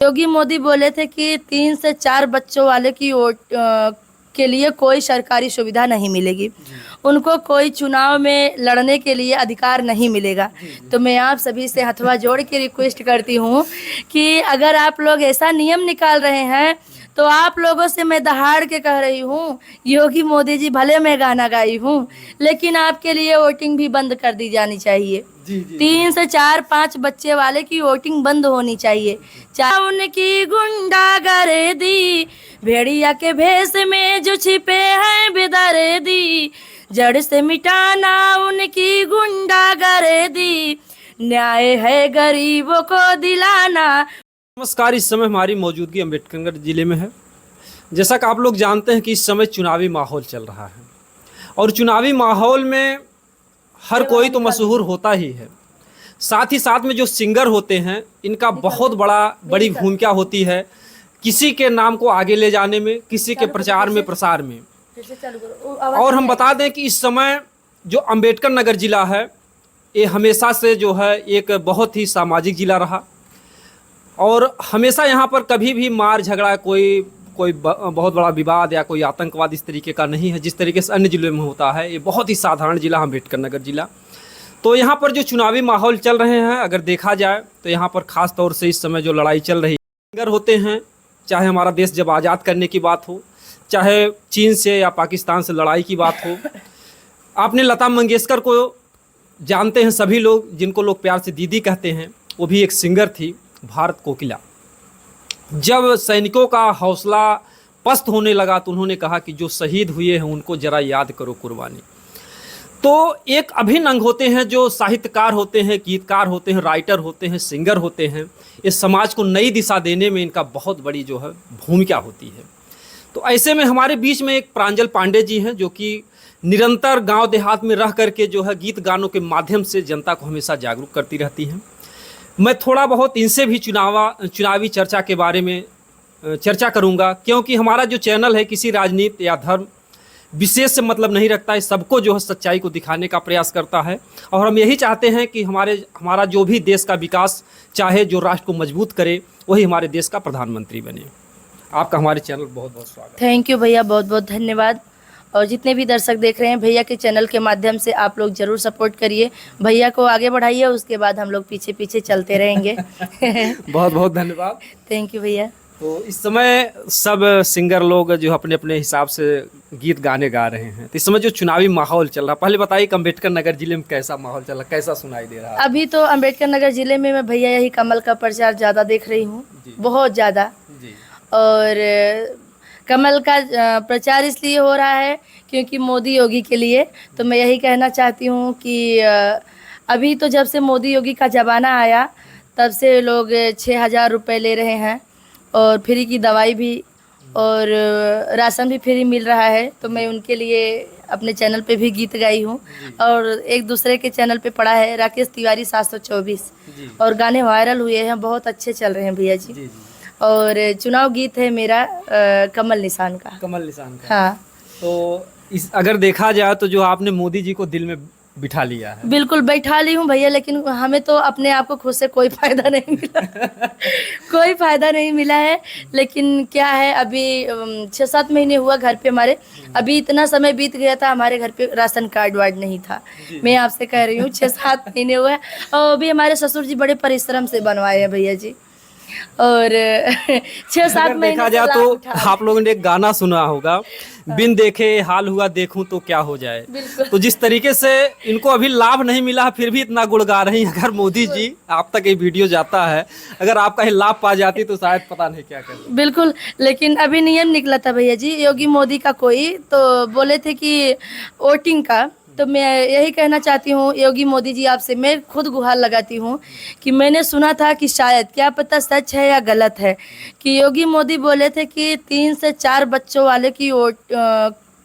योगी मोदी बोले थे कि 3 से 4 बच्चों वाले की वोट के लिए कोई सरकारी सुविधा नहीं मिलेगी, उनको कोई चुनाव में लड़ने के लिए अधिकार नहीं मिलेगा। तो मैं आप सभी से हथवा जोड़ के रिक्वेस्ट करती हूँ कि अगर आप लोग ऐसा नियम निकाल रहे हैं तो आप लोगों से मैं दहाड़ के कह रही हूँ, योगी मोदी जी भले मैं गाना गाई हूँ, लेकिन आपके लिए वोटिंग भी बंद कर दी जानी चाहिए। 3 से 4 5 बच्चे वाले की वोटिंग बंद होनी चाहिए। चाहे उनकी गुंडागर्दी, भेड़िया के भेष में जो छिपे हैं बेदर्दी, जड़ से मिटाना उनकी गुंडागर्दी, न्याय है गरीबों को दिलाना। नमस्कार। इस समय हमारी मौजूदगी अम्बेडकरनगर जिले में है। जैसा कि आप लोग जानते हैं कि इस समय चुनावी माहौल चल रहा है और चुनावी माहौल में हर कोई तो मशहूर होता ही है, साथ ही साथ में जो सिंगर होते हैं इनका बहुत बड़ी भूमिका होती है किसी के नाम को आगे ले जाने में, किसी के प्रचार में, प्रसार में। और हम बता दें कि इस समय जो अम्बेडकरनगर जिला है ये हमेशा से जो है एक बहुत ही सामाजिक जिला रहा और हमेशा यहाँ पर कभी भी मार झगड़ा, कोई बहुत बड़ा विवाद या कोई आतंकवाद इस तरीके का नहीं है जिस तरीके से अन्य जिलों में होता है। ये बहुत ही साधारण जिला अम्बेडकरनगर जिला। तो यहाँ पर जो चुनावी माहौल चल रहे हैं अगर देखा जाए तो यहाँ पर ख़ास तौर से इस समय जो लड़ाई चल रही है, सिंगर होते हैं, चाहे हमारा देश जब आज़ाद करने की बात हो, चाहे चीन से या पाकिस्तान से लड़ाई की बात हो। आपने लता मंगेशकर को जानते हैं सभी लोग, जिनको लोग प्यार से दीदी कहते हैं, वो भी एक सिंगर थी, भारत कोकिला। जब सैनिकों का हौसला पस्त होने लगा तो उन्होंने कहा कि जो शहीद हुए हैं उनको जरा याद करो कुर्बानी। तो एक अभिन्न अंग होते हैं जो साहित्यकार होते हैं, गीतकार होते हैं, राइटर होते हैं, सिंगर होते हैं। इस समाज को नई दिशा देने में इनका बहुत बड़ी जो है भूमिका होती है। तो ऐसे में हमारे बीच में एक प्रांजल पांडे जी हैं जो कि निरंतर गांव देहात में रह करके जो है गीत गानों के माध्यम से जनता को हमेशा जागरूक करती रहती हैं। मैं थोड़ा बहुत इनसे भी चुनावी चर्चा के बारे में चर्चा करूंगा, क्योंकि हमारा जो चैनल है किसी राजनीति या धर्म विशेष से मतलब नहीं रखता है, सबको जो है सच्चाई को दिखाने का प्रयास करता है। और हम यही चाहते हैं कि हमारा जो भी देश का विकास चाहे, जो राष्ट्र को मजबूत करे, वही हमारे देश का प्रधानमंत्री बने। आपका हमारे चैनल बहुत बहुत स्वागत। थैंक यू भैया, बहुत बहुत धन्यवाद। और जितने भी दर्शक देख रहे हैं, भैया के चैनल के माध्यम से आप लोग ज़रूर सपोर्ट करिए, भैया को आगे बढ़ाइए, उसके बाद हम लोग पीछे पीछे चलते रहेंगे। बहुत बहुत धन्यवाद। थैंक यू भैया। तो इस समय सब सिंगर लोग जो अपने अपने हिसाब से गीत गाने गा रहे हैं, तो इस समय जो चुनावी माहौल चल रहा है, पहले बताइए कि अम्बेडकरनगर जिले में कैसा माहौल चल रहा है, कैसा सुनाई दे रहा है? अभी तो अम्बेडकरनगर जिले में मैं भैया यही कमल का प्रचार ज़्यादा देख रही हूँ, बहुत ज़्यादा। और कमल का प्रचार इसलिए हो रहा है क्योंकि मोदी योगी के लिए। तो मैं यही कहना चाहती हूँ कि अभी तो जब से मोदी योगी का ज़माना आया तब से लोग 6,000 रुपये ले रहे हैं और फ्री की दवाई भी और राशन भी फ्री मिल रहा है। तो मैं उनके लिए अपने चैनल पे भी गीत गाई हूँ और एक दूसरे के चैनल पे पड़ा है राकेश तिवारी 724 और गाने वायरल हुए हैं, बहुत अच्छे चल रहे हैं भैया जी। और चुनाव गीत है मेरा कमल निशान का। कमल निशान का। हाँ। तो अगर देखा जाए तो जो आपने मोदी जी को दिल में बिठा लिया है। बिल्कुल बैठा ली हूँ भैया, लेकिन हमें तो अपने आप को खुद से कोई फायदा नहीं मिला। कोई फायदा नहीं मिला है। लेकिन क्या है, अभी 6-7 महीने हुआ घर पे हमारे, अभी इतना समय बीत गया था, हमारे घर पे राशन कार्ड वार्ड नहीं था। मैं आपसे कह रही हूँ 6-7 महीने हुआ है और अभी हमारे ससुर जी बड़े परिश्रम से बनवाए हैं भैया जी। और 6-7 महीने देखा जाए तो आप लोगों ने एक गाना सुना होगा, बिन देखे हाल हुआ देखूं तो क्या हो जाए। तो जिस तरीके से इनको अभी लाभ नहीं मिला फिर भी इतना गुण गा रही हैं। अगर मोदी जी आप तक ये वीडियो जाता है, अगर आपका ये लाभ पा जाती तो शायद पता नहीं क्या करते। बिल्कुल, लेकिन अभी नियम निकला था भैया जी योगी मोदी का, कोई तो बोले थे कि वोटिंग का। तो मैं यही कहना चाहती हूँ योगी मोदी जी आपसे, मैं खुद गुहार लगाती हूँ कि मैंने सुना था कि शायद, क्या पता सच है या गलत है, कि योगी मोदी बोले थे कि 3 से 4 बच्चों वाले की वोट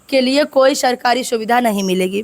के लिए कोई सरकारी सुविधा नहीं मिलेगी,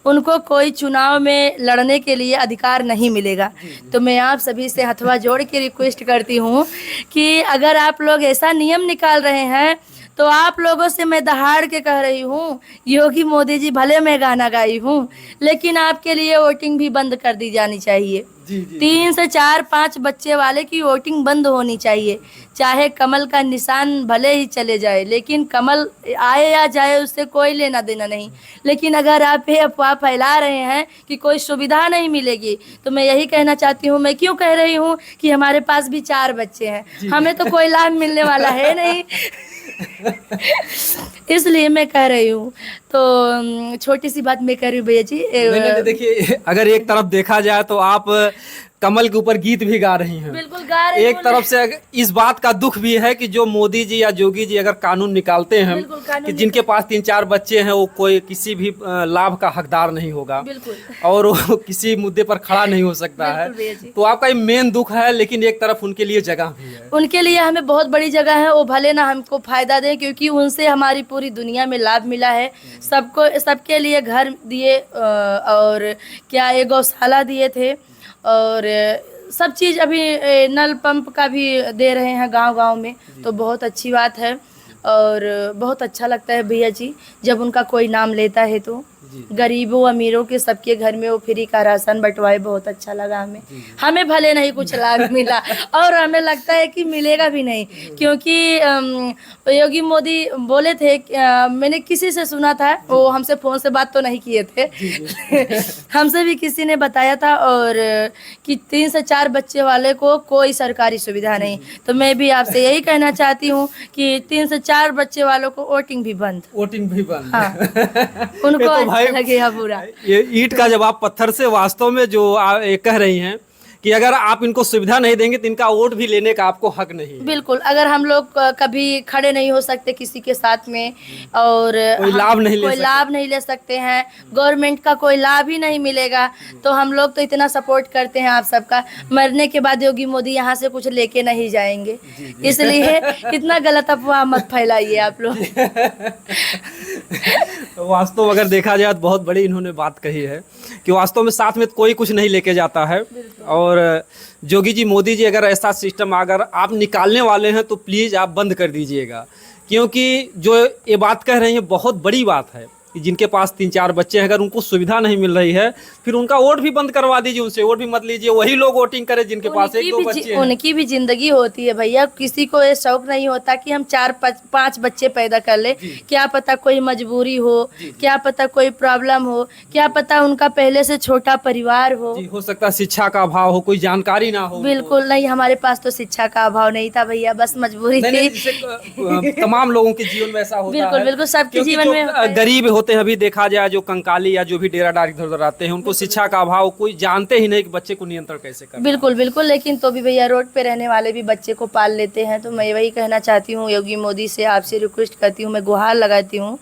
उनको कोई चुनाव में लड़ने के लिए अधिकार नहीं मिलेगा। तो मैं आप सभी से हथवा जोड़ के रिक्वेस्ट करती हूँ कि अगर आप लोग ऐसा नियम निकाल रहे हैं तो आप लोगों से मैं दहाड़ के कह रही हूँ, योगी मोदी जी, भले मैं गाना गाई हूँ, लेकिन आपके लिए वोटिंग भी बंद कर दी जानी चाहिए। जी जी 3 से 4 5 बच्चे वाले की वोटिंग बंद होनी चाहिए। चाहे कमल का निशान भले ही चले जाए, लेकिन कमल आए या जाए उससे कोई लेना देना नहीं। लेकिन अगर आप ये अफवाह फैला रहे हैं कि कोई सुविधा नहीं मिलेगी, तो मैं यही कहना चाहती हूँ, मैं क्यों कह रही हूँ कि हमारे पास भी 4 बच्चे हैं, हमें तो कोई लाभ मिलने वाला है नहीं। इसलिए मैं कह रही हूँ। तो छोटी सी बात मैं कह रही हूँ भैया जी। नहीं, देखिए, अगर एक तरफ देखा जाए तो आप कमल के ऊपर गीत भी गा रही हैं। बिल्कुल गा रही हूँ। एक तरफ से इस बात का दुख भी है कि जो मोदी जी या योगी जी अगर कानून निकालते हैं बिल्कुल, कानून कि जिनके पास 3-4 बच्चे हैं वो कोई किसी भी लाभ का हकदार नहीं होगा, बिल्कुल। और वो किसी मुद्दे पर खड़ा नहीं हो सकता है। बिल्कुल भैया जी। तो आपका ये मेन दुख है, लेकिन एक तरफ उनके लिए जगह भी है। उनके लिए हमें बहुत बड़ी जगह है, वो भले ना हमको फायदा दें, क्योंकि उनसे हमारी पूरी दुनिया में लाभ मिला है। सबको, सबके लिए घर दिए, और क्या ये गौशाला दिए थे, और सब चीज़ अभी नल पंप का भी दे रहे हैं गांव-गांव में, तो बहुत अच्छी बात है। और बहुत अच्छा लगता है भैया जी जब उनका कोई नाम लेता है, तो गरीबों अमीरों के सबके घर में वो फ्री का राशन बंटवाए, बहुत अच्छा लगा हमें। हमें भले नहीं कुछ लाभ मिला, और हमें लगता है कि मिलेगा भी नहीं, क्योंकि योगी मोदी बोले थे, मैंने किसी से सुना था, वो हमसे फ़ोन से बात तो नहीं किए थे, हमसे भी किसी ने बताया था, और कि 3 से 4 बच्चे वाले को कोई सरकारी सुविधा नहीं। तो मैं भी आपसे यही कहना चाहती हूँ कि 3 से 4 बच्चे वालों को वोटिंग भी बंद। वोटिंग भी बंद। हाँ। उनको तो भाई, अच्छा लगेगा पूरा। ये ईंट का जवाब पत्थर से, वास्तव में जो आप ये कह रही हैं कि अगर आप इनको सुविधा नहीं देंगे तो इनका वोट भी लेने का आपको हक नहीं है। बिल्कुल, अगर हम लोग कभी खड़े नहीं हो सकते किसी के साथ में, और कोई लाभ नहीं ले कोई सकते। लाभ नहीं ले सकते हैं, गवर्नमेंट का कोई लाभ ही नहीं मिलेगा, तो हम लोग तो इतना सपोर्ट करते हैं आप सबका। मरने के बाद योगी मोदी यहाँ से कुछ लेके नहीं जाएंगे, इसलिए इतना गलत अफवाह मत फैलाइए आप लोग। वास्तव अगर देखा जाए तो बहुत बड़ी इन्होंने बात कही है कि वास्तव में साथ में कोई कुछ नहीं लेके जाता है। और योगी जी, मोदी जी, अगर ऐसा सिस्टम अगर आप निकालने वाले हैं तो प्लीज़ आप बंद कर दीजिएगा, क्योंकि जो ये बात कह रही हैं बहुत बड़ी बात है कि जिनके पास 3-4 बच्चे हैं, अगर उनको सुविधा नहीं मिल रही है, फिर उनका वोट भी बंद करवा दीजिए, उनसे वोट भी मत लीजिए, वही लोग वोटिंग करें जिनके पास 1-2 बच्चे हैं। उनकी भी जिंदगी होती है भैया, किसी को ये शौक नहीं होता कि हम 4-5 बच्चे पैदा कर ले। क्या पता कोई मजबूरी हो, क्या पता कोई प्रॉब्लम हो, क्या पता उनका पहले से छोटा परिवार हो। हो सकता है शिक्षा का अभाव हो, कोई जानकारी ना हो। बिल्कुल नहीं, हमारे पास तो शिक्षा का अभाव नहीं था भैया, बस मजबूरी थी। तमाम लोगों के जीवन में ऐसा होता है। बिल्कुल बिल्कुल, सबके जीवन में होता है। गरीब होते हैं, अभी देखा जाए जो कंकाली या जो भी डेरा डार इधर उधर आते हैं, उनको शिक्षा का अभाव, कोई जानते ही नहीं कि बच्चे को नियंत्रण कैसे करना। बिल्कुल बिल्कुल, लेकिन तो भी भैया रोड पे रहने वाले भी बच्चे को पाल लेते हैं। तो मैं वही कहना चाहती हूँ, योगी मोदी से आपसे रिक्वेस्ट करती हूँ, मैं गुहार लगाती हूँ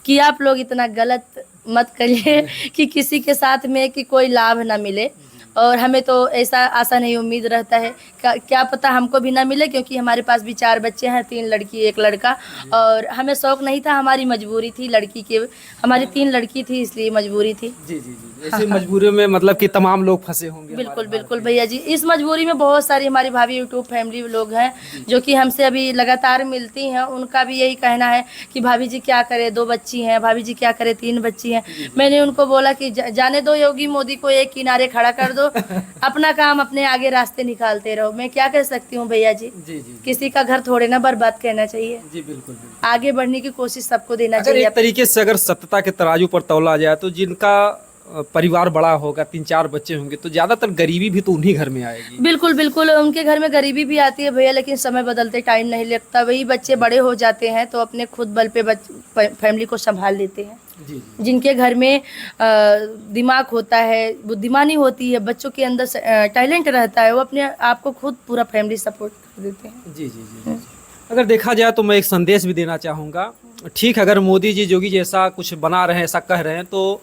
कि आप लोग इतना गलत मत करिए कि किसी के साथ में कि कोई लाभ ना मिले। और हमें तो ऐसा आशा नहीं, उम्मीद रहता है क्या पता हमको भी ना मिले, क्योंकि हमारे पास भी 4 बच्चे हैं, 3 लड़की 1 लड़का। और हमें शौक नहीं था, हमारी मजबूरी थी लड़की के, हमारी 3 लड़की थी इसलिए मजबूरी थी। जी जी जी, ऐसी मजबूरी में मतलब कि तमाम लोग फंसे होंगे। बिल्कुल बिल्कुल भैया जी, इस मजबूरी में बहुत सारी हमारी भाभी यूट्यूब फैमिली लोग हैं जो कि हमसे अभी लगातार मिलती हैं। उनका भी यही कहना है कि भाभी जी क्या करे, 2 बच्ची हैं, भाभी जी क्या करे, 3 बच्ची हैं। मैंने उनको बोला कि जाने दो, योगी मोदी को एक किनारे खड़ा कर दो, अपना काम अपने आगे रास्ते निकालते रहो। मैं क्या कह सकती हूँ भैया जी, किसी का घर थोड़े ना बर्बाद करना चाहिए। जी बिल्कुल, आगे बढ़ने की कोशिश सबको देना अगर चाहिए। एक तरीके से अगर सत्यता के तराजू पर तौला जाए तो जिनका परिवार बड़ा होगा, 3-4 बच्चे होंगे, तो ज्यादातर गरीबी भी तो उन्हीं घर में आएगी। बिल्कुल बिल्कुल, उनके घर में गरीबी भी आती है भैया, लेकिन समय बदलते टाइम नहीं लगता। वही बच्चे बड़े हो जाते हैं तो अपने खुद बल पे फैमिली को संभाल लेते हैं। जी। जिनके घर में दिमाग होता है, बुद्धिमानी होती है, बच्चों के अंदर टैलेंट रहता है, वो अपने आप को खुद पूरा फैमिली सपोर्ट कर देते हैं। जी जी जी। अगर देखा जाए तो मैं एक संदेश भी देना चाहूँगा। ठीक, अगर मोदी जी, योगी जी ऐसा कुछ बना रहे हैं, ऐसा कह रहे हैं, तो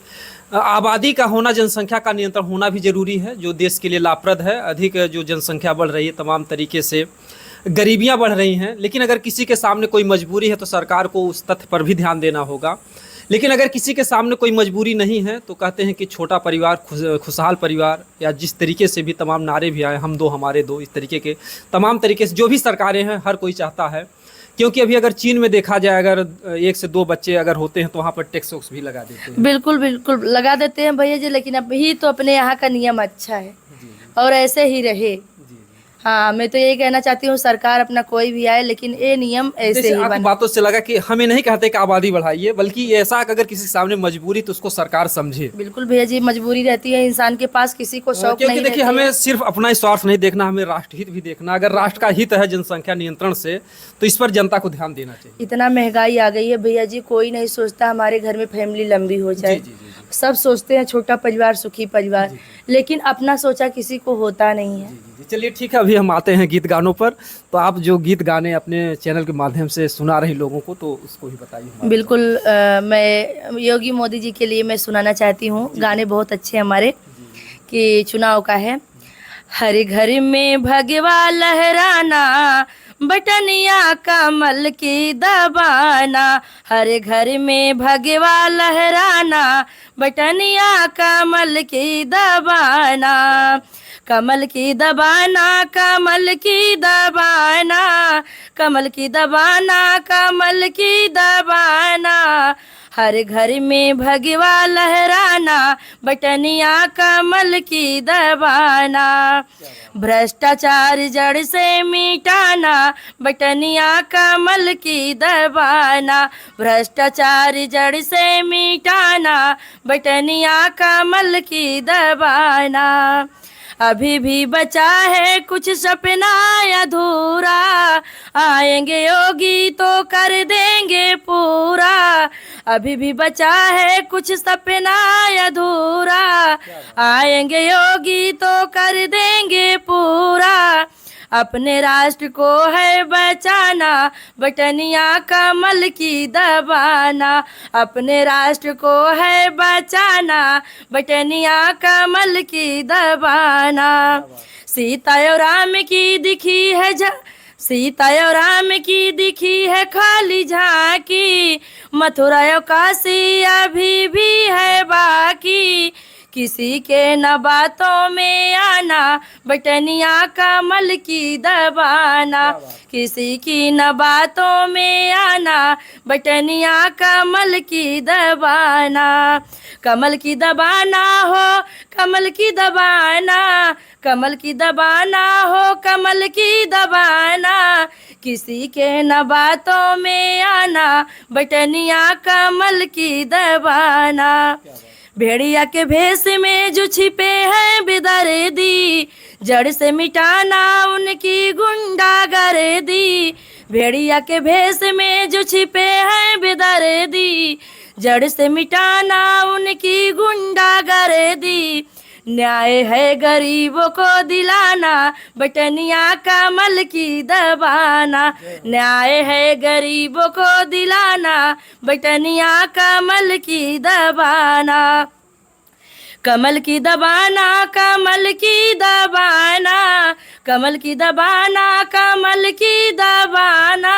आबादी का होना, जनसंख्या का नियंत्रण होना भी ज़रूरी है, जो देश के लिए लाभप्रद है। अधिक जो जनसंख्या बढ़ रही है, तमाम तरीके से गरीबियां बढ़ रही हैं, लेकिन अगर किसी के सामने कोई मजबूरी है तो सरकार को उस तथ्य पर भी ध्यान देना होगा। लेकिन अगर किसी के सामने कोई मजबूरी नहीं है तो कहते हैं कि छोटा परिवार खुशहाल परिवार, या जिस तरीके से भी तमाम नारे भी आए, हम दो हमारे दो, इस तरीके के तमाम तरीके से जो भी सरकारें हैं, हर कोई चाहता है क्योंकि अभी अगर चीन में देखा जाए, अगर 1 से 2 बच्चे अगर होते हैं तो वहाँ पर टैक्स वैक्स भी लगा देते हैं। बिल्कुल बिल्कुल लगा देते हैं भैया जी, लेकिन अभी तो अपने यहाँ का नियम अच्छा है जी जी और ऐसे ही रहे। जी। हाँ, मैं तो यही कहना चाहती हूँ सरकार अपना कोई भी आए लेकिन ये नियम ऐसे जैसे ही आपकी बने। बातों से लगा कि हमें नहीं कहते कि आबादी बढ़ाइए, बल्कि ऐसा अगर किसी के सामने मजबूरी तो उसको सरकार समझे। बिल्कुल भैया जी, मजबूरी रहती है इंसान के पास, किसी को शौक क्योंकि नहीं देखिए रहती हमें है। सिर्फ अपना ही स्वार्थ नहीं देखना, हमें राष्ट्रहित भी देखना। अगर राष्ट्र का हित है जनसंख्या नियंत्रण से, तो इस पर जनता को ध्यान देना चाहिए। इतना महंगाई आ गई है भैया जी, कोई नहीं सोचता हमारे घर में फैमिली लंबी हो जाए। जी जी जी जी। सब सोचते हैं छोटा परिवार सुखी परिवार, लेकिन अपना सोचा किसी को होता नहीं है। जी जी जी। चलिए ठीक है, अभी हम आते हैं गीत गानों पर। तो आप जो गीत गाने अपने चैनल के माध्यम से सुना रही लोगों को, तो उसको ही बताइए हमारे। बिल्कुल मैं योगी मोदी जी के लिए मैं सुनाना चाहती हूँ। गाने बहुत अच्छे हमारे कि चुनाव का है। हर घर में भगवा लहराना, बटनिया कमल की दबाना। हर घर में भगवा लहराना, बटनिया कमल की दबाना। कमल की दबाना, कमल की दबाना, कमल की दबाना, कमल की दबाना। हर घर में भगवा लहराना, बटनिया कमल की दबाना। भ्रष्टाचार जड़ से मिटाना, बटनिया कमल की दबाना। भ्रष्टाचार जड़ से मिटाना, बटनिया कमल की दबाना। अभी भी बचा है कुछ सपना अधूरा, आएंगे योगी तो कर देंगे पूरा। अभी भी बचा है कुछ सपना अधूरा, आएंगे योगी तो कर देंगे पूरा। अपने राष्ट्र को है बचाना, बटनिया कमल की दबाना। अपने राष्ट्र को है बचाना, बटनिया कमल की दबाना। सीता और राम की दिखी है सीता और राम की दिखी है खाली झांकी, मथुरा और काशी अभी भी है बाकी। किसी के न बातों में आना, बटनिया कमल की दबाना। किसी की न बातों में आना, बटनिया कमल की दबाना। कमल की दबाना हो, कमल की दबाना, कमल की दबाना हो, कमल की दबाना। किसी के न बातों में आना, बटनिया कमल की दबाना। भेड़िया के भेष में जो छिपे हैं बेदर्दी, जड़ से मिटाना उनकी गुंडागर्दी। भेड़िया के भेष में जो छिपे हैं बेदर्दी, जड़ से मिटाना उनकी गुंडागर्दी। न्याय है गरीबों को दिलाना, बटनिया कमल की दबाना। न्याय है गरीबों को दिलाना, बटनिया कमल की दबाना। कमल की दबाना, कमल की दबाना, कमल की दबाना, कमल की दबाना।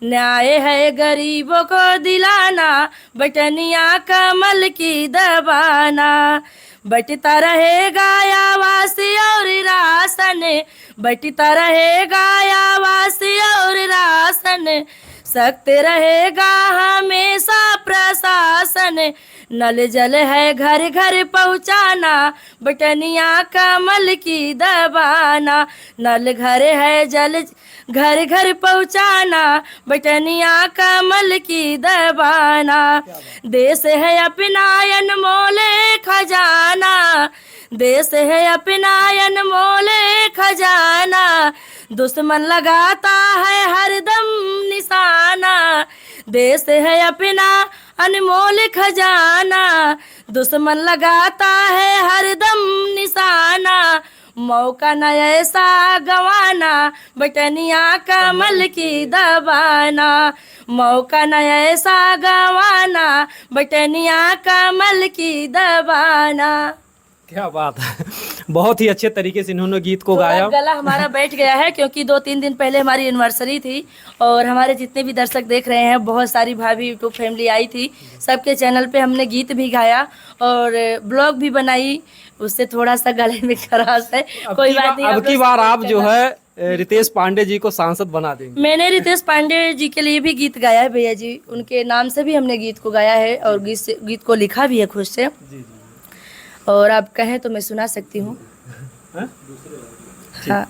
न्याय है गरीबों को दिलाना, बटनिया कमल की दबाना। बटता रहेगा आवास और राशन, बटता रहेगा आवास और राशन। सख्त रहेगा हमेशा प्रशासन, नल जल है घर घर पहुँचाना, बटनिया कमल की दबाना। नल घर है जल घर घर पहुँचाना, बटनिया कमल की दबाना। देश है अपना अनमोल खजाना, देश है अपना अनमोल खजाना। दुश्मन लगाता है हरदम निशाना, देश है अपना अनमोल खजाना। दुश्मन लगाता है हरदम निशाना, मौका न ऐसा गवाना, बटनिया कमल की दबाना। मौका न ऐसा गवाना, बटनिया कमल की दबाना। क्या बात है, बहुत ही अच्छे तरीके से इन्होंने गीत को थोड़ा गाया। गला हमारा बैठ गया है क्योंकि 2-3 दिन पहले हमारी एनिवर्सरी थी और हमारे जितने भी दर्शक देख रहे हैं, बहुत सारी भाभी यूट्यूब फैमिली आई थी। सबके चैनल पे हमने गीत भी गाया और ब्लॉग भी बनाई, उससे थोड़ा सा गले में खराश है। कोई बात नहीं, अब की बार आप जो है रितेश पांडे जी को सांसद बना देंगे। मैंने रितेश पांडे जी के लिए भी गीत गाया है भैया जी, उनके नाम से भी हमने गीत को गाया है और गीत को लिखा भी है खुद से। जी। और आप कहें तो मैं सुना सकती हूँ। हाँ,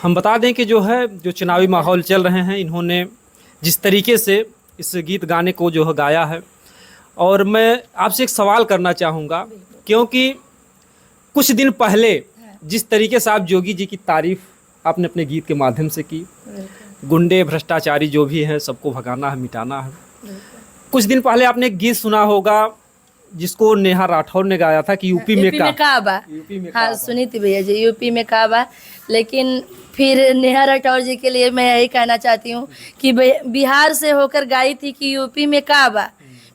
हम बता दें कि जो चुनावी माहौल चल रहे हैं, इन्होंने जिस तरीके से इस गीत गाने को जो है गाया है, और मैं आपसे एक सवाल करना चाहूँगा, क्योंकि कुछ दिन पहले जिस तरीके से आप जोगी जी की तारीफ आपने अपने गीत के माध्यम से की, गुंडे भ्रष्टाचारी जो भी हैं सबको भगाना है, मिटाना है। कुछ दिन पहले आपने एक गीत सुना होगा जिसको नेहा राठौर ने गाया था कि यूपी में काबा। हाँ, सुनी थी भैया जी, यूपी में काबा। लेकिन फिर नेहा राठौर जी के लिए मैं यही कहना चाहती हूँ कि बिहार से होकर गाई थी कि यूपी में काबा,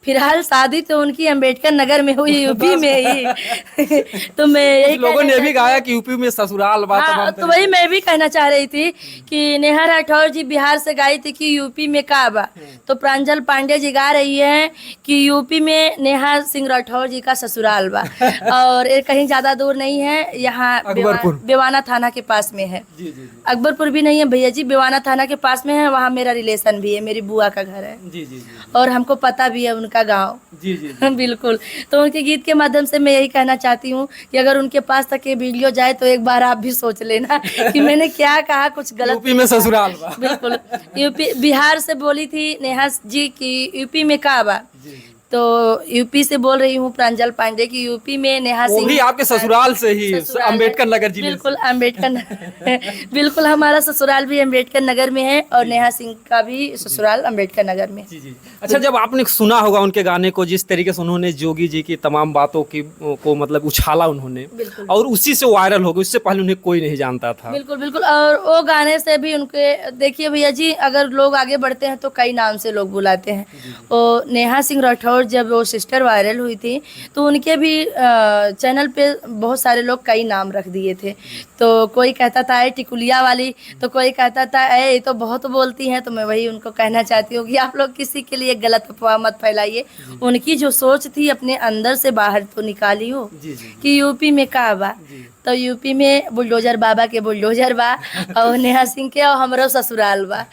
फिलहाल शादी तो उनकी अंबेडकर नगर में हुई, यूपी में ही। तो मैं यही लोगों ने भी गाया कि यूपी में ससुराल बात। हाँ, तो वही मैं भी कहना चाह रही थी कि नेहा राठौर जी बिहार से गाई थी कि यूपी में काबा, तो प्रांजल पांडे जी गा रही है कि यूपी में नेहा सिंह राठौर जी का ससुराल बा। और ये कहीं ज्यादा दूर नहीं है, यहाँ बेवाना थाना के पास में है। जी जी। अकबरपुर भी नहीं है भैया जी, बेवाना थाना के पास में है, वहाँ मेरा रिलेशन भी है, मेरी बुआ का घर है। जी जी। और हमको पता भी है उनका गाँव। जी जी। बिल्कुल। तो उनके गीत के माध्यम से मैं यही कहना चाहती हूँ कि अगर उनके पास तक ये वीडियो जाए तो एक बार आप भी सोच लेना कि मैंने क्या कहा, कुछ गलत। यूपी में ससुराल बा। बिल्कुल। यूपी बिहार से बोली थी नेहा जी की यूपी में काबा, तो यूपी से बोल रही हूँ प्रांजल पांडे की यूपी में नेहा सिंह। वो भी आपके ससुराल से ही, अंबेडकर नगर जिले। बिल्कुल, अंबेडकर बिल्कुल, हमारा ससुराल भी अंबेडकर नगर में है और नेहा सिंह का भी ससुराल अंबेडकर नगर में। जी जी। अच्छा, जब आपने सुना होगा उनके गाने को, जिस तरीके से उन्होंने जोगी जी की तमाम बातों को मतलब उछाला उन्होंने, और उसी से वायरल हो गए, उससे पहले उन्हें कोई नहीं जानता था। बिल्कुल बिल्कुल। और वो गाने से भी उनके, देखिए भैया जी, अगर लोग आगे बढ़ते हैं तो कई नाम से लोग बुलाते हैं। वो नेहा सिंह राठौर जब वो सिस्टर वायरल हुई थी तो उनके भी चैनल पे बहुत सारे लोग कई नाम रख दिए थे। तो कोई कहता था ए टिकुलिया वाली, तो कोई कहता था ए ये तो बहुत बोलती हैं। तो मैं वही उनको कहना चाहती हूँ कि आप लोग किसी के लिए गलत अफवाह मत फैलाइए। उनकी जो सोच थी अपने अंदर से बाहर तो निकाली हो कि यूपी में काबा, तो यूपी में बुलडोजर बाबा के बुलडोजर बा, और नेहा सिंह के और हमरो ससुराल बा।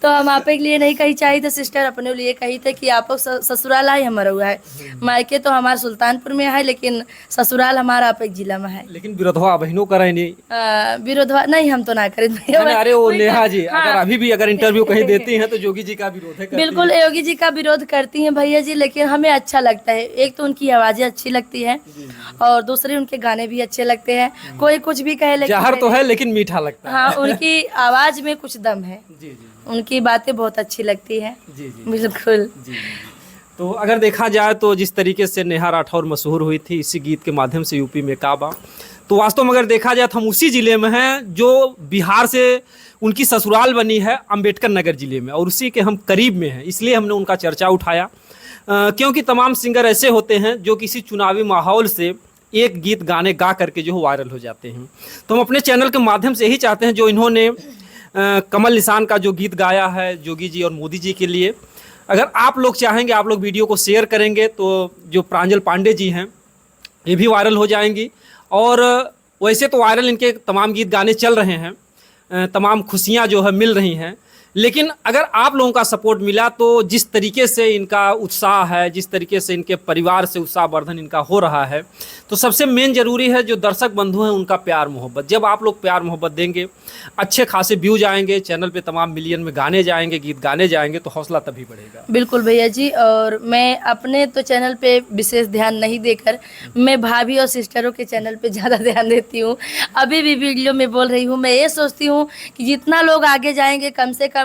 तो हम आप के लिए नहीं कही चाहिए थे सिस्टर, अपने लिए कही थे कि आप ससुराल है हमारा हुआ है। मायके तो हमारा सुल्तानपुर में है, लेकिन ससुराल हमारा आप जिला में है। लेकिन विरोधवा बहनों करे नहीं। विरोधवा नहीं, हम तो ना करें। अरे वो नेहा जी अगर अभी भी अगर इंटरव्यू कहीं देती हैं तो योगी जी का विरोध है। बिल्कुल, योगी जी का विरोध करती हैं भैया जी, लेकिन हमें अच्छा लगता है। एक तो उनकी आवाजें अच्छी लगती है और दूसरे उनके गाने भी अच्छे लगते हैं। कोई कुछ भी कहे, लेकिन जहर तो है लेकिन मीठा लगता है। हाँ, उनकी आवाज में कुछ दम है। जी जी। उनकी बातें बहुत अच्छी लगती है। जी जी। बिल्कुल। जी। तो अगर देखा जाए तो जिस तरीके से नेहा राठौर मशहूर हुई थी इसी गीत के माध्यम से, यूपी में काबा, तो वास्तव में अगर देखा जाए तो हम उसी ज़िले में हैं जो बिहार से उनकी ससुराल बनी है अंबेडकर नगर ज़िले में, और उसी के हम करीब में हैं, इसलिए हमने उनका चर्चा उठाया। क्योंकि तमाम सिंगर ऐसे होते हैं जो किसी चुनावी माहौल से एक गीत गाने गा करके जो वायरल हो जाते हैं। तो हम अपने चैनल के माध्यम से यही चाहते हैं, जो इन्होंने कमल निशान का जो गीत गाया है जोगी जी और मोदी जी के लिए, अगर आप लोग चाहेंगे, आप लोग वीडियो को शेयर करेंगे तो जो प्रांजल पांडे जी हैं ये भी वायरल हो जाएंगी। और वैसे तो वायरल इनके तमाम गीत गाने चल रहे हैं, तमाम खुशियां जो है मिल रही हैं, लेकिन अगर आप लोगों का सपोर्ट मिला तो जिस तरीके से इनका उत्साह है, जिस तरीके से इनके परिवार से उत्साहवर्धन इनका हो रहा है, तो सबसे मेन ज़रूरी है जो दर्शक बंधु हैं उनका प्यार मोहब्बत। जब आप लोग प्यार मोहब्बत देंगे, अच्छे खासे व्यूज आएंगे, चैनल पे तमाम मिलियन में गाने जाएंगे, गीत गाने जाएंगे, तो हौसला तभी बढ़ेगा। बिल्कुल भैया जी। और मैं अपने तो चैनल पे विशेष ध्यान नहीं देकर मैं भाभी और सिस्टरों के चैनल पे ज़्यादा ध्यान देती हूँ। अभी भी वीडियो में बोल रही हूँ, मैं ये सोचती हूँ कि जितना लोग आगे जाएंगे कम से कम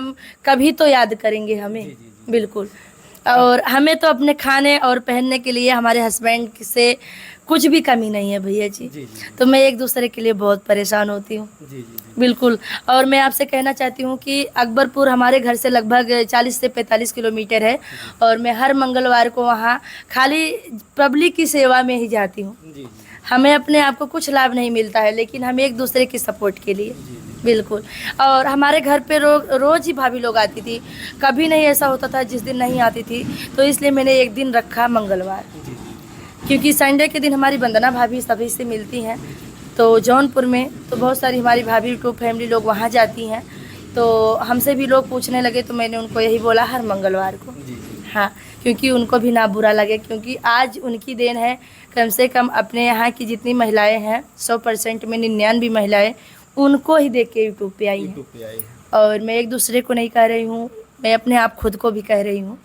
कभी तो याद करेंगे हमें। बिल्कुल। और हमें तो अपने खाने और पहनने के लिए हमारे हस्बैंड से कुछ भी कमी नहीं है भैया जी। तो मैं एक दूसरे के लिए बहुत परेशान होती हूँ। बिल्कुल। और मैं आपसे कहना चाहती हूँ कि अकबरपुर हमारे घर से लगभग 40 से 45 किलोमीटर है, और मैं हर मंगलवार को वहाँ खाली पब्लिक की सेवा में ही जाती हूँ। हमें अपने आप को कुछ लाभ नहीं मिलता है, लेकिन हम एक दूसरे की सपोर्ट के लिए। बिल्कुल। और हमारे घर पे रोज़ ही भाभी लोग आती थी, कभी नहीं ऐसा होता था जिस दिन नहीं आती थी। तो इसलिए मैंने एक दिन रखा मंगलवार, क्योंकि संडे के दिन हमारी वंदना भाभी सभी से मिलती हैं, तो जौनपुर में तो बहुत सारी हमारी भाभी यूट्यूब फैमिली लोग वहाँ जाती हैं, तो हमसे भी लोग पूछने लगे, तो मैंने उनको यही बोला हर मंगलवार को। हाँ, क्योंकि उनको भी ना बुरा लगे, क्योंकि आज उनकी देन है। कम से कम अपने यहाँ की जितनी महिलाएं हैं 100% में 99 महिलाएं उनको ही देख के यूट्यूब पे आई हैं। और मैं एक दूसरे को नहीं कह रही हूँ, मैं अपने आप खुद को भी कह रही हूँ,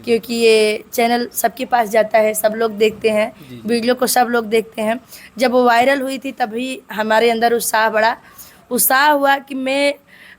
क्योंकि ये चैनल सबके पास जाता है, सब लोग देखते हैं, वीडियो को सब लोग देखते हैं। जब वो वायरल हुई थी तभी हमारे अंदर उत्साह हुआ कि मैं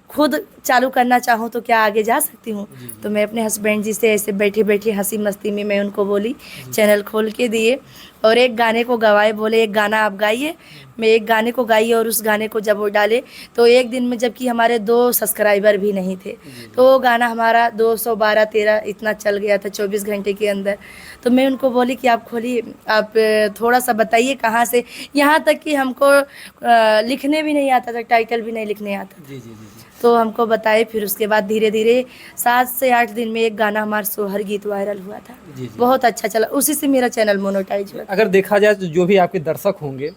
खुद चालू करना चाहूँ तो क्या आगे जा सकती हूँ। तो मैं अपने हस्बैंड जी से ऐसे बैठे बैठे हंसी मस्ती में मैं उनको बोली चैनल खोल के दिए, और एक गाने को गवाए, बोले एक गाना आप गाइए। मैं एक गाने को गाई और उस गाने को जब वो डाले तो एक दिन में, जबकि हमारे 2 सब्सक्राइबर भी नहीं थे, तो वो गाना हमारा 212-13 इतना चल गया था 24 घंटे के अंदर। तो मैं उनको बोली कि आप खोलिए, आप थोड़ा सा बताइए कहाँ से, यहाँ तक कि हमको लिखने भी नहीं आता था, टाइटल भी नहीं लिखने आता था। तो हमको बताए, फिर उसके बाद धीरे धीरे 7 से 8 दिन में एक गाना हमारा सोहर गीत वायरल हुआ था। बहुत अच्छा चला, उसी से मेरा चैनल मोनेटाइज हुआ। अगर देखा जाए तो जो भी आपके दर्शक होंगे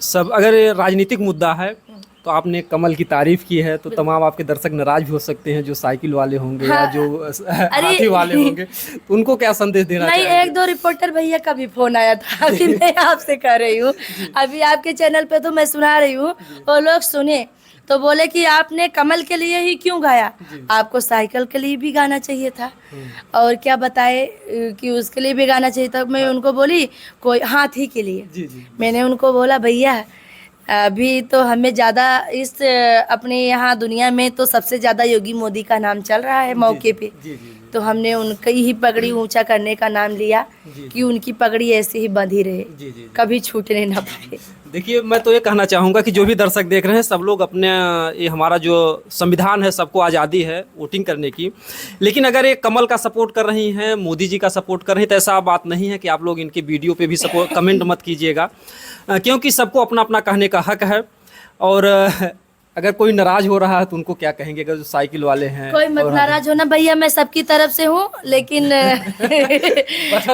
सब, अगर राजनीतिक मुद्दा है तो आपने कमल की तारीफ की है, तो तमाम आपके दर्शक नाराज भी हो सकते हैं, जो साइकिल वाले होंगे या जो हाथी वाले होंगे, तो उनको क्या संदेश देना नहीं, चाहिए? 1-2 रिपोर्टर भैया का भी फोन आया था, अभी मैं आपसे कह रही हूँ, अभी आपके चैनल पे तो मैं सुना रही हूँ, वो लोग सुने तो बोले कि आपने कमल के लिए ही क्यों गाया, आपको साइकिल के लिए भी गाना चाहिए था, और क्या बताए कि उसके लिए भी गाना चाहिए था। मैं उनको बोली कोई हाथी के लिए। मैंने उनको बोला भैया अभी तो हमें ज़्यादा इस अपने यहाँ दुनिया में तो सबसे ज़्यादा योगी मोदी का नाम चल रहा है मौके पे, तो हमने उनकी ही पगड़ी ऊंचा करने का नाम लिया कि उनकी पगड़ी ऐसे ही बंधी रहे, कभी छूटने ना पाए। देखिए, मैं तो ये कहना चाहूँगा कि जो भी दर्शक देख रहे हैं सब लोग अपने, ये हमारा जो संविधान है सबको आज़ादी है वोटिंग करने की, लेकिन अगर ये कमल का सपोर्ट कर रही हैं, मोदी जी का सपोर्ट कर रही हैं, तो ऐसा बात नहीं है कि आप लोग इनके वीडियो पे भी सपोर्ट कमेंट मत कीजिएगा, क्योंकि सबको अपना अपना कहने का हक है। और अगर कोई नाराज हो रहा है तो उनको क्या कहेंगे, अगर जो साइकिल वाले हैं? कोई मत नाराज होना भैया, मैं सबकी तरफ से हूँ, लेकिन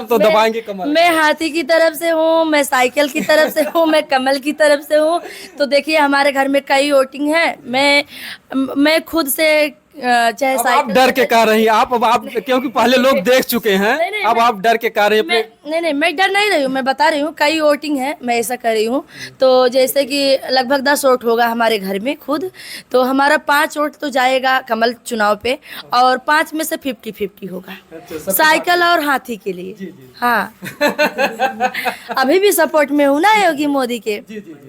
तो दबाएंगे कमल। मैं हाथी की तरफ से हूँ, मैं साइकिल की तरफ से हूँ, मैं कमल की तरफ से हूँ। तो देखिए हमारे घर में कई वोटिंग है, मैं खुद से चाहे आप डर के कह रही हैं, आप क्योंकि पहले लोग देख चुके हैं, अब आप डर के कह रही हैं। नहीं, मैं डर नहीं रही हूँ, मैं बता रही हूँ कई वोटिंग है, मैं ऐसा कर रही हूँ। तो जैसे कि लगभग 10 वोट होगा हमारे घर में खुद, तो हमारा 5 वोट तो जाएगा कमल चुनाव पे, और 5 में से 50-50 होगा साइकिल और हाथी के लिए। हाँ अभी भी सपोर्ट में हूँ ना योगी मोदी के,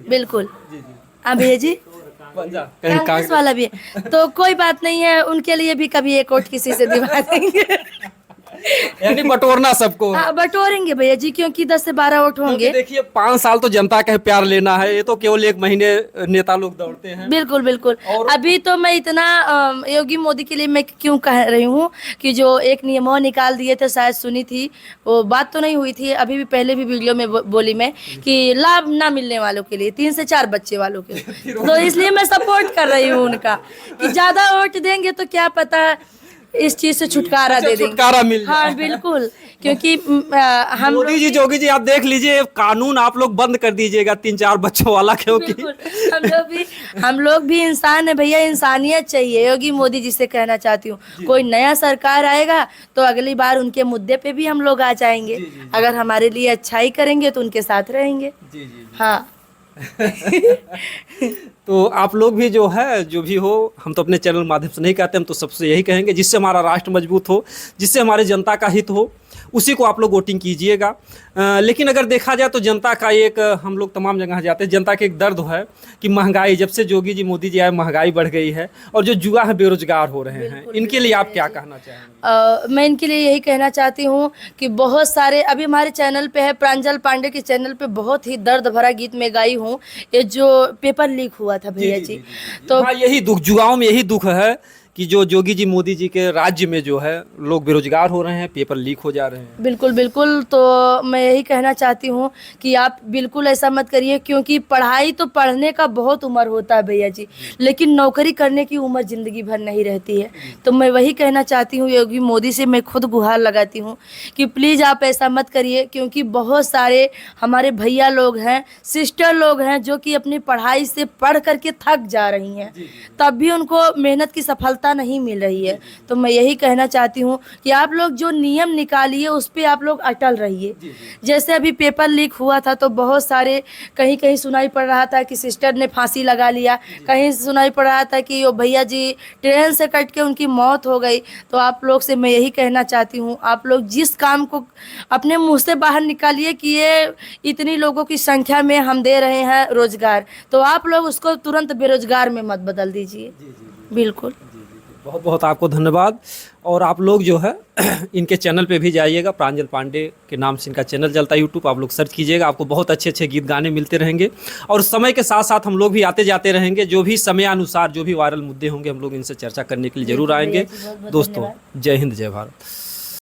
बिल्कुल। अभी जी कांग्रेस वाला भी है, तो कोई बात नहीं है, उनके लिए भी कभी एक वोट किसी से दिवा देंगे। यानी बटोरना सबको। हाँ बटोरेंगे भैया जी, क्योंकि 10 से 12 वोट होंगे। देखिए 5 साल तो जनता का प्यार लेना है, ये तो केवल 1 महीने नेता लोग दौड़ते हैं। बिल्कुल बिल्कुल। अभी तो मैं इतना योगी मोदी के लिए मैं क्यों कह रही हूँ कि जो एक नियम निकाल दिए थे, शायद सुनी थी, वो बात तो नहीं हुई थी, अभी भी पहले भी वीडियो में बोली मैं कि लाभ ना मिलने वालों के लिए 3 से 4 बच्चे वालों के लिए, तो इसलिए मैं सपोर्ट कर रही हूँ उनका कि ज्यादा वोट देंगे तो क्या पता इस चीज से छुटकारा दे देंगे, छुटकारा मिल जाए। हाँ बिल्कुल, क्योंकि हम मोदी जी, जोगी जी, आप देख लीजिए कानून आप लोग बंद कर दीजिएगा 3-4 बच्चों वाला, क्योंकि हम लोग भी इंसान है भैया, इंसानियत चाहिए। योगी मोदी जी से कहना चाहती हूँ, कोई नया सरकार आएगा तो अगली बार उनके मुद्दे पे भी हम लोग आ जाएंगे, अगर हमारे लिए अच्छाई करेंगे तो उनके साथ रहेंगे। हाँ तो आप लोग भी जो है, जो भी हो, हम तो अपने चैनल माध्यम से नहीं कहते, हम तो सबसे यही कहेंगे जिससे हमारा राष्ट्र मजबूत हो, जिससे हमारे जनता का हित हो, उसी को आप लोग वोटिंग कीजिएगा। लेकिन अगर देखा जाए तो जनता का एक, हम लोग तमाम जगह जाते हैं, जनता के एक दर्द है कि महंगाई, जब से जोगी जी मोदी जी आए महंगाई बढ़ गई है, और जो युवा है बेरोजगार हो रहे हैं, इनके लिए आप क्या कहना चाहेंगे? मैं इनके लिए यही कहना चाहती हूँ कि बहुत सारे, अभी हमारे चैनल पे है, प्रांजल पांडे के चैनल पे बहुत ही दर्द भरा गीत में गाई हूँ, ये जो पेपर लीक हुआ था भैया जी। तो हाँ, यही दुख, युवाओं में यही दुख है कि जो योगी जी मोदी जी के राज्य में जो है लोग बेरोजगार हो रहे हैं, पेपर लीक हो जा रहे हैं। बिल्कुल बिल्कुल। तो मैं यही कहना चाहती हूँ कि आप बिल्कुल ऐसा मत करिए, क्योंकि पढ़ाई तो पढ़ने का बहुत उम्र होता है भैया जी, लेकिन नौकरी करने की उम्र ज़िंदगी भर नहीं रहती है। तो मैं वही कहना चाहती हूँ, योगी मोदी से मैं खुद गुहार लगाती हूँ कि प्लीज़ आप ऐसा मत करिए, क्योंकि बहुत सारे हमारे भैया लोग हैं, सिस्टर लोग हैं, जो कि अपनी पढ़ाई से पढ़ करके थक जा रही हैं, तब भी उनको मेहनत की सफलता नहीं मिल रही है। तो मैं यही कहना चाहती हूँ कि आप लोग जो नियम निकालिए उस पे आप लोग अटल रहिए। जैसे अभी पेपर लीक हुआ था तो बहुत सारे कहीं कहीं सुनाई पड़ रहा था कि सिस्टर ने फांसी लगा लिया, कहीं सुनाई पड़ रहा था कि वो भैया जी ट्रेन से कट के उनकी मौत हो गई। तो आप लोग से मैं यही कहना चाहती हूँ, आप लोग जिस काम को अपने मुंह से बाहर निकालिए कि ये इतनी लोगों की संख्या में हम दे रहे हैं रोजगार, तो आप लोग उसको तुरंत बेरोजगार में मत बदल दीजिए। बिल्कुल। बहुत बहुत आपको धन्यवाद। और आप लोग जो है इनके चैनल पे भी जाइएगा, प्रांजल पांडे के नाम से इनका चैनल चलता है यूट्यूब, आप लोग सर्च कीजिएगा, आपको बहुत अच्छे अच्छे गीत गाने मिलते रहेंगे। और समय के साथ साथ हम लोग भी आते जाते रहेंगे, जो भी समयानुसार जो भी वायरल मुद्दे होंगे हम लोग इनसे चर्चा करने के लिए जरूर आएंगे। दोस्तों, जय हिंद, जय भारत।